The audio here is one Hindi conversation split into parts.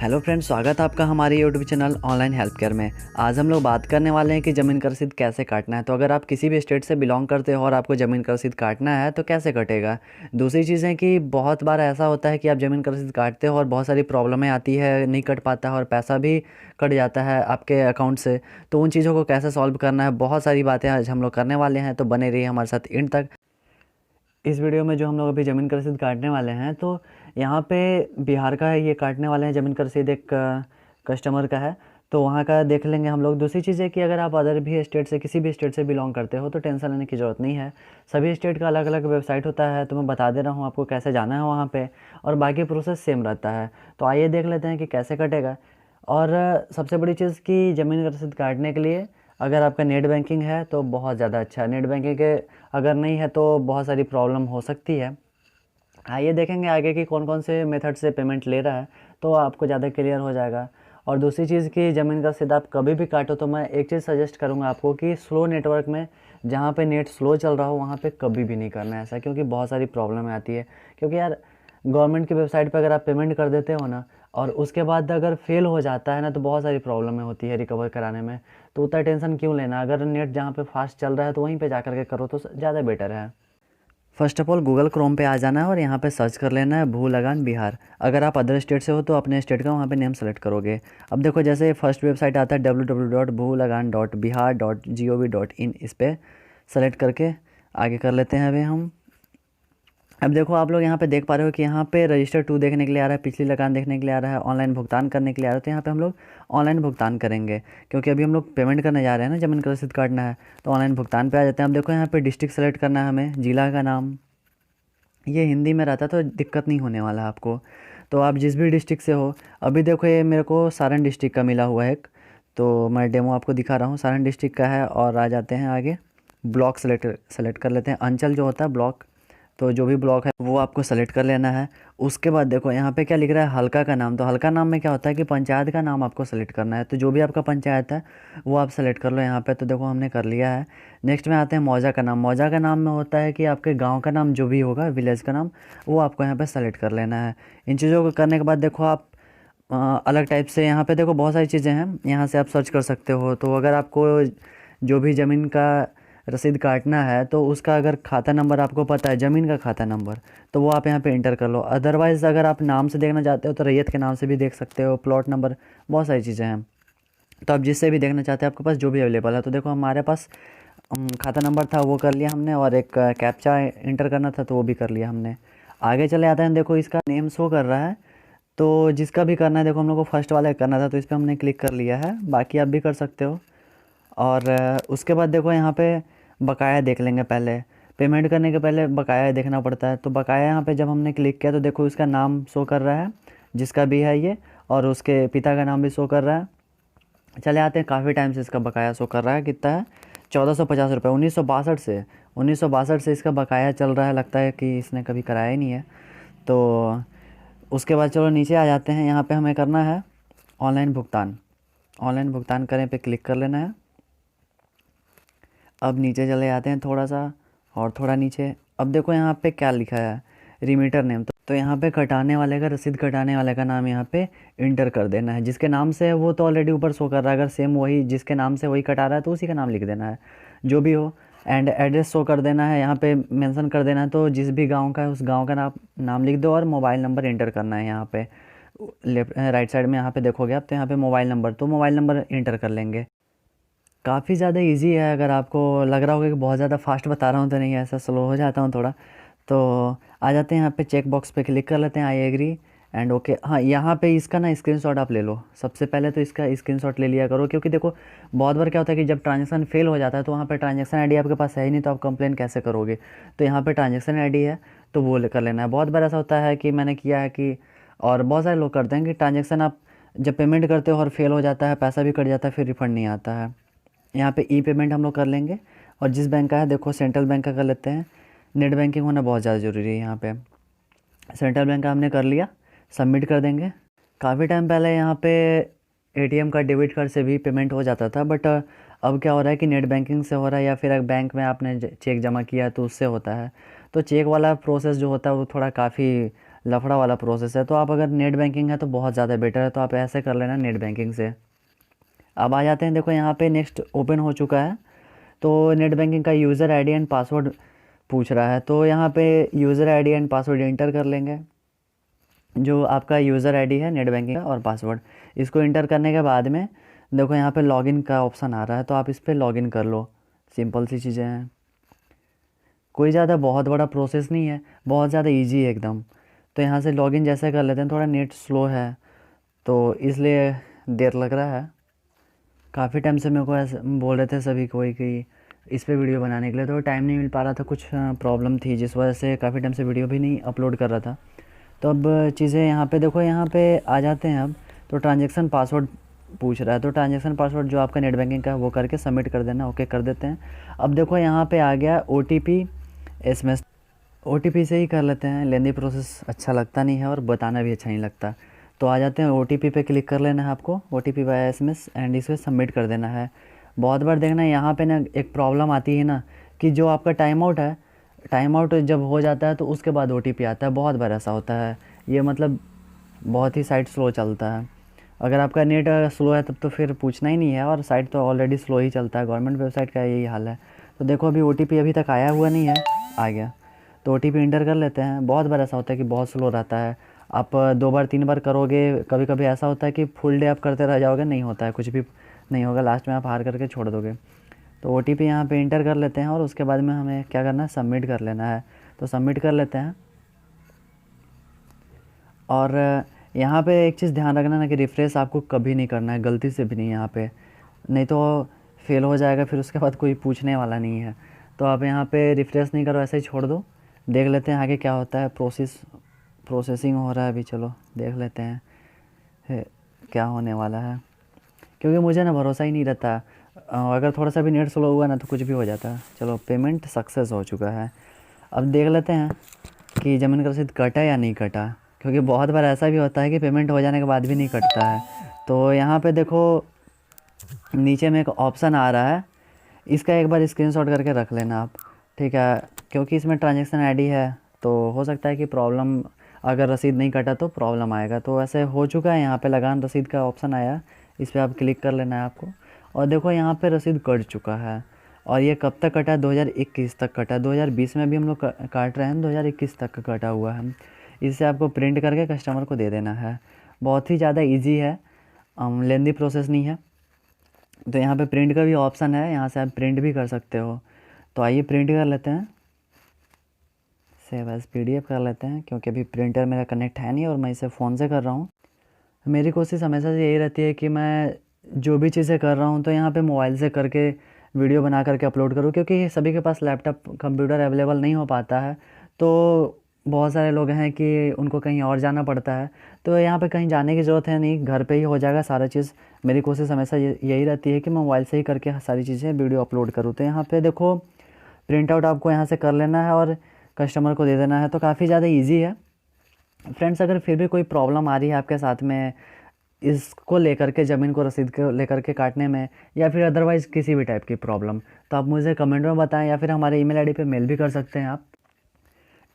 हेलो फ्रेंड्स, स्वागत है आपका हमारे YouTube channel online health care में। आज हम लोग बात करने वाले हैं कि ज़मीन का रसीद कैसे काटना है। तो अगर आप किसी भी स्टेट से बिलोंग करते हो और आपको ज़मीन का रसीद काटना है तो कैसे कटेगा। दूसरी चीज़ है कि बहुत बार ऐसा होता है कि आप ज़मीन का रसीद काटते हो और बहुत सारी प्रॉब्लमें आती है, नहीं कट पाता है और पैसा भी कट जाता है आपके अकाउंट से। तो उन चीज़ों को कैसे सॉल्व करना है, बहुत सारी बातें आज हम लोग करने वाले हैं, तो बने रहिए हमारे साथ एंड तक। इस वीडियो में जो हम लोग अभी ज़मीन का रसीद काटने वाले हैं, तो यहाँ पे बिहार का ये काटने वाले हैं ज़मीन का रसीद, एक कस्टमर का है, तो वहाँ का देख लेंगे हम लोग। दूसरी चीज़ है कि अगर आप अदर भी स्टेट से, किसी भी स्टेट से बिलोंग करते हो तो टेंशन लेने की ज़रूरत नहीं है। सभी स्टेट का अलग अलग वेबसाइट होता है, तो मैं बता दे रहा हूँ आपको कैसे जाना है वहाँ पे, और बाकी प्रोसेस सेम रहता है। तो आइए देख लेते हैं कि कैसे कटेगा। और सबसे बड़ी चीज़ कि ज़मीन का रसीद काटने के लिए अगर आपका नेट बैंकिंग है तो बहुत ज़्यादा अच्छा है। नेट बैंकिंग के अगर नहीं है तो बहुत सारी प्रॉब्लम हो सकती है। आइए देखेंगे आगे कि कौन कौन से मेथड से पेमेंट ले रहा है, तो आपको ज़्यादा क्लियर हो जाएगा। और दूसरी चीज़ कि ज़मीन का रसीद आप कभी भी काटो तो मैं एक चीज़ सजेस्ट करूँगा आपको कि स्लो नेटवर्क में, जहाँ पे नेट स्लो चल रहा हो वहाँ पे कभी भी नहीं करना है ऐसा, क्योंकि बहुत सारी प्रॉब्लम आती है। क्योंकि यार गवर्नमेंट की वेबसाइट पे अगर आप पेमेंट कर देते हो ना, और उसके बाद अगर फेल हो जाता है ना, तो बहुत सारी प्रॉब्लमें होती है रिकवर कराने में। तो उतना टेंशन क्यों लेना, अगर नेट जहाँ पे फास्ट चल रहा है तो वहीं पे जा कर के करो तो ज़्यादा बेटर है। First of all Google Chrome पे आ जाना है और यहाँ पे सर्च कर लेना है भू लगान बिहार। अगर आप अदर स्टेट से हो तो अपने स्टेट का वहाँ पे नेम सेलेक्ट करोगे। अब देखो जैसे फर्स्ट वेबसाइट आता है www.bhulagan.bihar.gov.in, इस पर सेलेक्ट करके आगे कर लेते हैं अभी हम। अब देखो आप लोग यहाँ पे देख पा रहे हो कि यहाँ पे रजिस्टर टू देखने के लिए आ रहा है, पिछली लगान देखने के लिए आ रहा है, ऑनलाइन भुगतान करने के लिए आ रहा है। तो यहाँ पे हम लोग ऑनलाइन भुगतान करेंगे, क्योंकि अभी हम लोग पेमेंट करने जा रहे हैं ना, ज़मीन का रसीद काटना है, तो ऑनलाइन भुगतान पे आ जाते हैं। अब देखो यहाँ पे डिस्ट्रिक्ट सेलेक्ट करना है हमें, जिला का नाम, ये हिंदी में रहता है तो दिक्कत नहीं होने वाला आपको। तो आप जिस भी डिस्ट्रिक्ट से हो, अभी देखो ये मेरे को सारण डिस्ट्रिक्ट का मिला हुआ है एक, तो मैं डेमो आपको दिखा रहा हूँ, सारण डिस्ट्रिक्ट का है। और आ जाते हैं आगे, ब्लॉक सेलेक्ट कर लेते हैं, अंचल जो होता है ब्लॉक, तो जो भी ब्लॉक है वो आपको सेलेक्ट कर लेना है। उसके बाद देखो यहाँ पे क्या लिख रहा है, हल्का का नाम। तो हल्का नाम में क्या होता है कि पंचायत का नाम आपको सेलेक्ट करना है, तो जो भी आपका पंचायत है वो आप सेलेक्ट कर लो यहाँ पे। तो देखो हमने कर लिया है। नेक्स्ट में आते हैं मौजा का नाम। मौजा का नाम में होता है कि आपके गांव का नाम जो भी होगा, विलेज का नाम, वो आपको यहाँ पे सेलेक्ट कर लेना है। इन चीज़ों को करने के बाद देखो आप अलग टाइप से यहाँ पे देखो बहुत सारी चीज़ें हैं, यहाँ से आप सर्च कर सकते हो। तो अगर आपको जो भी ज़मीन का रसीद काटना है तो उसका अगर खाता नंबर आपको पता है, ज़मीन का खाता नंबर, तो वो आप यहाँ पे इंटर कर लो। अदरवाइज़ अगर आप नाम से देखना चाहते हो तो रैयत के नाम से भी देख सकते हो, प्लॉट नंबर, बहुत सारी चीज़ें हैं। तो आप जिससे भी देखना चाहते हैं, आपके पास जो भी अवेलेबल है। तो देखो हमारे पास खाता नंबर था वो कर लिया हमने, और एक कैप्चा इंटर करना था तो वो भी कर लिया हमने। आगे चले आते हैं, देखो इसका नेम शो कर रहा है, तो जिसका भी करना है, देखो हम लोग को फर्स्ट वाला करना था तो इस पर हमने क्लिक कर लिया है, बाकी आप भी कर सकते हो। और उसके बाद देखो यहाँ पे बकाया देख लेंगे। पहले पेमेंट करने के पहले बकाया देखना पड़ता है, तो बकाया यहाँ पे जब हमने क्लिक किया तो देखो इसका नाम शो कर रहा है, जिसका भी है ये, और उसके पिता का नाम भी शो कर रहा है। चले आते हैं, काफ़ी टाइम से इसका बकाया शो कर रहा है, कितना है, 1450 रुपये। 1962 से इसका बकाया चल रहा है, लगता है कि इसने कभी कराया ही नहीं है। तो उसके बाद चलो नीचे आ जाते हैं, यहाँ पे हमें करना है ऑनलाइन भुगतान। ऑनलाइन भुगतान करें पे क्लिक कर लेना है। अब नीचे चले जाते हैं थोड़ा सा, और थोड़ा नीचे। अब देखो यहाँ पे क्या लिखा है, रिमीटर नेम। तो यहाँ पे कटाने वाले का, रसीद कटाने वाले का नाम यहाँ पे इंटर कर देना है। जिसके नाम से है वो तो ऑलरेडी ऊपर शो कर रहा है, अगर सेम वही जिसके नाम से वही कटा रहा है तो उसी का नाम लिख देना है, जो भी हो। एंड एड्रेस शो कर देना है, यहाँ पे मेंशन कर देना है, तो जिस भी गांव का है उस गांव का नाम लिख दो, और मोबाइल नंबर इंटर करना है यहाँ पे। लेफ्ट राइट साइड में यहाँ पे देखोगे आप, तो यहाँ पे मोबाइल नंबर, तो मोबाइल नंबर इंटर कर लेंगे। काफ़ी ज़्यादा इजी है। अगर आपको लग रहा होगा कि बहुत ज़्यादा फास्ट बता रहा हूँ, तो नहीं, ऐसा स्लो हो जाता हूँ थोड़ा। तो आ जाते हैं यहाँ पे, चेक बॉक्स पे क्लिक कर लेते हैं, आई एग्री एंड ओके। हाँ, यहाँ पे इसका ना स्क्रीनशॉट आप ले लो, सबसे पहले तो इसका स्क्रीनशॉट ले लिया करो, क्योंकि देखो बहुत बार क्या होता है कि जब ट्रांजेक्शन फेल हो जाता है तो वहाँ पे ट्रांजेक्शन आईडी आपके पास है ही नहीं, तो आप कंप्लेन कैसे करोगे। तो यहाँ पे ट्रांजेक्शन आईडी है तो वो कर लेना है। बहुत बार ऐसा होता है कि मैंने किया है कि, और बहुत सारे लोग करते हैं कि ट्रांजेक्शन आप जब पेमेंट करते हो और फेल हो जाता है, पैसा भी कट जाता है, फिर रिफंड नहीं आता है। यहाँ पे ई पेमेंट हम लोग कर लेंगे, और जिस बैंक का है देखो सेंट्रल बैंक का कर लेते हैं। नेट बैंकिंग होना बहुत ज़्यादा ज़रूरी है यहाँ पे। सेंट्रल बैंक का हमने कर लिया, सबमिट कर देंगे। काफ़ी टाइम पहले यहाँ पे एटीएम का, डेबिट कार्ड से भी पेमेंट हो जाता था, बट अब क्या हो रहा है कि नेट बैंकिंग से हो रहा है, या फिर बैंक में आपने चेक जमा किया तो उससे होता है। तो चेक वाला प्रोसेस जो होता है वो थोड़ा काफ़ी लफड़ा वाला प्रोसेस है। तो आप अगर नेट बैंकिंग है तो बहुत ज़्यादा बेटर है, तो आप ऐसे कर लेना नेट बैंकिंग से। अब आ जाते हैं, देखो यहाँ पे नेक्स्ट ओपन हो चुका है। तो नेट बैंकिंग का यूज़र आईडी एंड पासवर्ड पूछ रहा है, तो यहाँ पे user ID and password inter कर लेंगे। जो आपका यूज़र आईडी है नेट बैंकिंग का और पासवर्ड, इसको इंटर करने के बाद में देखो यहाँ पे लॉगिन का ऑप्शन आ रहा है, तो आप इस पर लॉगिन कर लो। सिंपल सी चीज़ें हैं, कोई ज़्यादा बहुत बड़ा प्रोसेस नहीं है, बहुत ज़्यादा इजी है एकदम। तो यहाँ से लॉगिन जैसे कर लेते हैं, थोड़ा नेट स्लो है तो इसलिए देर लग रहा है। काफ़ी टाइम से मेरे को ऐसे बोल रहे थे सभी कोई कि इस पे वीडियो बनाने के लिए, तो टाइम नहीं मिल पा रहा था, कुछ प्रॉब्लम थी जिस वजह से काफ़ी टाइम से वीडियो भी नहीं अपलोड कर रहा था। तो अब चीज़ें यहाँ पे देखो, यहाँ पे आ जाते हैं अब। तो ट्रांजेक्शन पासवर्ड पूछ रहा है, तो ट्रांजेक्शन पासवर्ड जो आपका नेट बैंकिंग का है वो करके सबमिट कर देना। ओके कर देते हैं। अब देखो यहाँ पे आ गया OTP SMS। OTP से ही कर लेते हैं, लेंदी प्रोसेस अच्छा लगता नहीं है और बताना भी अच्छा नहीं लगता। तो आ जाते हैं, OTP पे क्लिक कर लेना है आपको, OTP बाय SMS, एंड इसे सबमिट कर देना है। बहुत बार देखना है यहाँ पे ना एक प्रॉब्लम आती है ना, कि जो आपका टाइम आउट है, टाइम आउट जब हो जाता है तो उसके बाद OTP आता है। बहुत बार ऐसा होता है, ये मतलब बहुत ही साइट स्लो चलता है। अगर आपका नेट स्लो है तब तो फिर पूछना ही नहीं है, और साइट तो ऑलरेडी स्लो ही चलता है, गवर्नमेंट वेबसाइट का यही हाल है। तो देखो अभी OTP अभी तक आया हुआ नहीं है, आ गया। तो OTP इंटर कर लेते हैं। बहुत बार ऐसा होता है कि बहुत स्लो रहता है, आप 2 बार 3 बार करोगे, कभी कभी ऐसा होता है कि फुल डे आप करते रह जाओगे, नहीं होता है, कुछ भी नहीं होगा, लास्ट में आप हार करके छोड़ दोगे। तो OTP यहाँ पे इंटर कर लेते हैं, और उसके बाद में हमें क्या करना है, सबमिट कर लेना है। तो सबमिट कर लेते हैं। और यहाँ पे एक चीज़ ध्यान रखना ना कि रिफ़्रेश आपको कभी नहीं करना है, गलती से भी नहीं यहाँ पे, नहीं तो फेल हो जाएगा, फिर उसके बाद कोई पूछने वाला नहीं है। तो आप यहाँ पे रिफ़्रेश नहीं करो, ऐसे ही छोड़ दो। देख लेते हैं आगे क्या होता है। प्रोसेसिंग हो रहा है अभी, चलो देख लेते हैं क्या होने वाला है, क्योंकि मुझे ना भरोसा ही नहीं रहता। अगर थोड़ा सा भी नेट स्लो हुआ ना तो कुछ भी हो जाता है। चलो पेमेंट सक्सेस हो चुका है। अब देख लेते हैं कि ज़मीन का रसीद कटा या नहीं कटा, क्योंकि बहुत बार ऐसा भी होता है कि पेमेंट हो जाने के बाद भी नहीं कटता है। तो यहाँ पे देखो नीचे में एक ऑप्शन आ रहा है, इसका एक बार स्क्रीनशॉट करके रख लेना आप, ठीक है, क्योंकि इसमें ट्रांजैक्शन आईडी है, तो हो सकता है कि प्रॉब्लम, अगर रसीद नहीं कटा तो प्रॉब्लम आएगा। तो ऐसे हो चुका है, यहाँ पे लगान रसीद का ऑप्शन आया, इस पर आप क्लिक कर लेना है आपको। और देखो यहाँ पे रसीद कट चुका है, और ये कब तक कटा है, 2021 तक कटा है। 2020 में भी हम लोग काट रहे हैं, 2021 तक का कटा हुआ है। इसे आपको प्रिंट करके कस्टमर को दे देना है। बहुत ही ज़्यादा ईजी है, लेंदी प्रोसेस नहीं है। तो यहाँ पे प्रिंट का भी ऑप्शन है, यहाँ से आप प्रिंट भी कर सकते हो। तो आइए प्रिंट कर लेते हैं, सेव एज PDF कर लेते हैं, क्योंकि अभी प्रिंटर मेरा कनेक्ट है नहीं और मैं इसे फ़ोन से कर रहा हूँ। मेरी कोशिश हमेशा से यही रहती है कि मैं जो भी चीज़ें कर रहा हूँ तो यहाँ पे मोबाइल से करके वीडियो बना करके अपलोड करूँ, क्योंकि सभी के पास लैपटॉप कंप्यूटर अवेलेबल नहीं हो पाता है। तो बहुत सारे लोग हैं कि उनको कहीं और जाना पड़ता है, तो यहाँ पे कहीं जाने की ज़रूरत है नहीं, घर पे ही हो जाएगा सारा चीज़। मेरी कोशिश हमेशा यही रहती है कि मैं मोबाइल से ही करके सारी चीज़ें वीडियो अपलोड करूँ। तो यहाँ पे देखो प्रिंट आउट आपको यहाँ से कर लेना है और कस्टमर को दे देना है। तो काफ़ी ज़्यादा ईजी है फ्रेंड्स। अगर फिर भी कोई प्रॉब्लम आ रही है आपके साथ में इसको लेकर के, ज़मीन को रसीद को लेकर के काटने में, या फिर अदरवाइज़ किसी भी टाइप की प्रॉब्लम, तो आप मुझे कमेंट में बताएं, या फिर हमारे ईमेल आईडी पे मेल भी कर सकते हैं आप।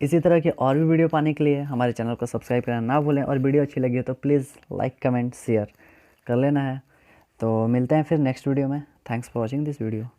इसी तरह की और भी वीडियो पाने के लिए हमारे चैनल को सब्सक्राइब करना ना भूलें, और वीडियो अच्छी लगी हो तो प्लीज़ लाइक कमेंट शेयर कर लेना है। तो मिलते हैं फिर नेक्स्ट वीडियो में। Thanks for watching this video.